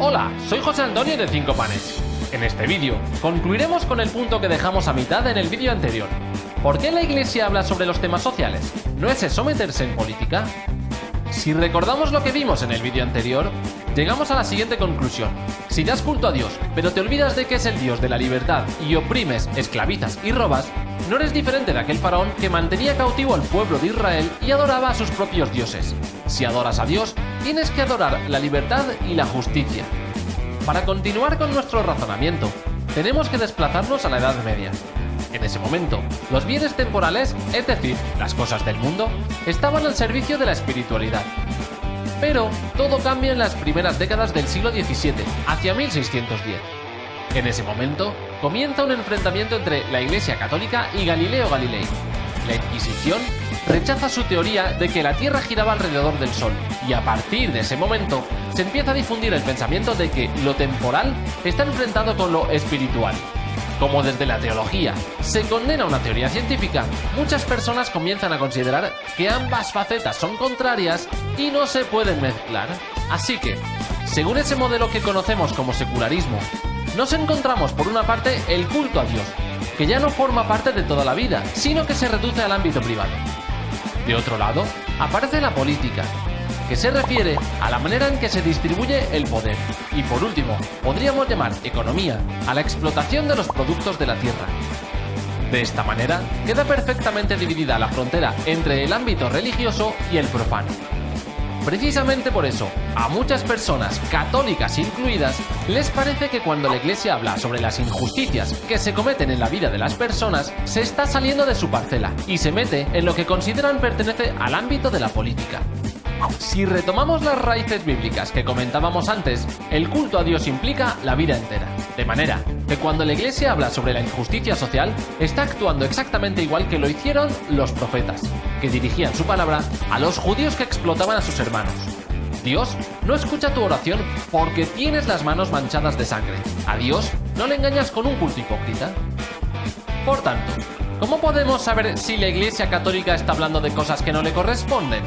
Hola, soy José Antonio de 5 Panes. En este vídeo concluiremos con el punto que dejamos a mitad en el vídeo anterior. ¿Por qué la Iglesia habla sobre los temas sociales? ¿No es eso meterse en política? Si recordamos lo que vimos en el vídeo anterior, llegamos a la siguiente conclusión. Si das culto a Dios, pero te olvidas de que es el Dios de la libertad y oprimes, esclavizas y robas, no eres diferente de aquel faraón que mantenía cautivo al pueblo de Israel y adoraba a sus propios dioses. Si adoras a Dios, tienes que adorar la libertad y la justicia. Para continuar con nuestro razonamiento, tenemos que desplazarnos a la Edad Media. En ese momento, los bienes temporales, es decir, las cosas del mundo, estaban al servicio de la espiritualidad. Pero todo cambia en las primeras décadas del siglo XVII, hacia 1610. En ese momento, comienza un enfrentamiento entre la Iglesia Católica y Galileo Galilei. La Inquisición rechaza su teoría de que la Tierra giraba alrededor del Sol, y a partir de ese momento se empieza a difundir el pensamiento de que lo temporal está enfrentado con lo espiritual. Como desde la teología se condena una teoría científica, muchas personas comienzan a considerar que ambas facetas son contrarias y no se pueden mezclar. Así que, según ese modelo que conocemos como secularismo, nos encontramos por una parte el culto a Dios, que ya no forma parte de toda la vida, sino que se reduce al ámbito privado. De otro lado, aparece la política, que se refiere a la manera en que se distribuye el poder. Y por último, podríamos llamar economía a la explotación de los productos de la tierra. De esta manera, queda perfectamente dividida la frontera entre el ámbito religioso y el profano. Precisamente por eso, a muchas personas, católicas incluidas, les parece que cuando la Iglesia habla sobre las injusticias que se cometen en la vida de las personas, se está saliendo de su parcela y se mete en lo que consideran pertenece al ámbito de la política. Si retomamos las raíces bíblicas que comentábamos antes, el culto a Dios implica la vida entera. De manera que cuando la Iglesia habla sobre la injusticia social, está actuando exactamente igual que lo hicieron los profetas, que dirigían su palabra a los judíos que explotaban a sus hermanos. Dios no escucha tu oración porque tienes las manos manchadas de sangre. A Dios no le engañas con un culto hipócrita. Por tanto, ¿cómo podemos saber si la Iglesia Católica está hablando de cosas que no le corresponden?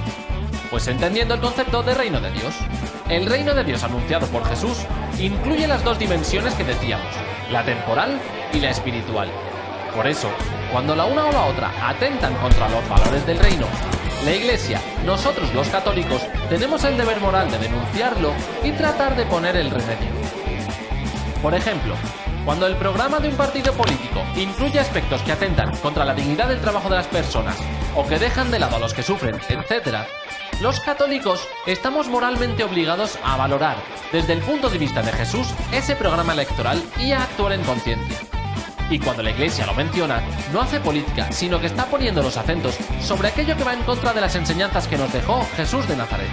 Pues entendiendo el concepto de reino de Dios. El reino de Dios anunciado por Jesús incluye las dos dimensiones que decíamos, la temporal y la espiritual. Por eso, cuando la una o la otra atentan contra los valores del reino, la Iglesia, nosotros los católicos, tenemos el deber moral de denunciarlo y tratar de poner el remedio. Por ejemplo, cuando el programa de un partido político incluye aspectos que atentan contra la dignidad del trabajo de las personas o que dejan de lado a los que sufren, etc., los católicos estamos moralmente obligados a valorar, desde el punto de vista de Jesús, ese programa electoral y a actuar en conciencia. Y cuando la Iglesia lo menciona, no hace política, sino que está poniendo los acentos sobre aquello que va en contra de las enseñanzas que nos dejó Jesús de Nazaret.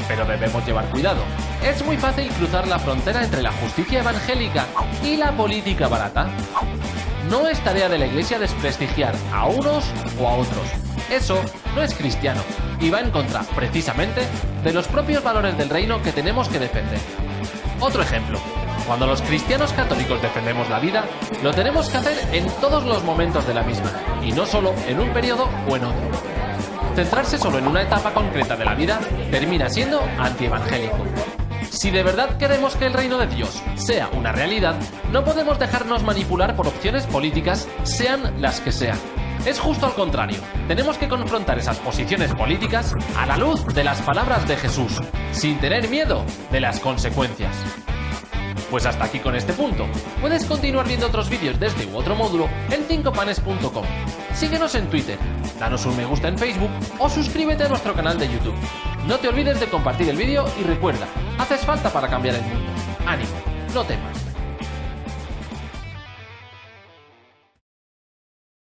Pero debemos llevar cuidado. Es muy fácil cruzar la frontera entre la justicia evangélica y la política barata. No es tarea de la Iglesia desprestigiar a unos o a otros. Eso no es cristiano y va en contra, precisamente, de los propios valores del reino que tenemos que defender. Otro ejemplo. Cuando los cristianos católicos defendemos la vida, lo tenemos que hacer en todos los momentos de la misma, y no solo en un periodo o en otro. Centrarse solo en una etapa concreta de la vida termina siendo antievangélico. Si de verdad queremos que el reino de Dios sea una realidad, no podemos dejarnos manipular por opciones políticas, sean las que sean. Es justo al contrario, tenemos que confrontar esas posiciones políticas a la luz de las palabras de Jesús, sin tener miedo de las consecuencias. Pues hasta aquí con este punto. Puedes continuar viendo otros vídeos de este u otro módulo en 5panes.com. Síguenos en Twitter, danos un me gusta en Facebook o suscríbete a nuestro canal de YouTube. No te olvides de compartir el vídeo y recuerda, haces falta para cambiar el mundo. ¡Ánimo! No temas.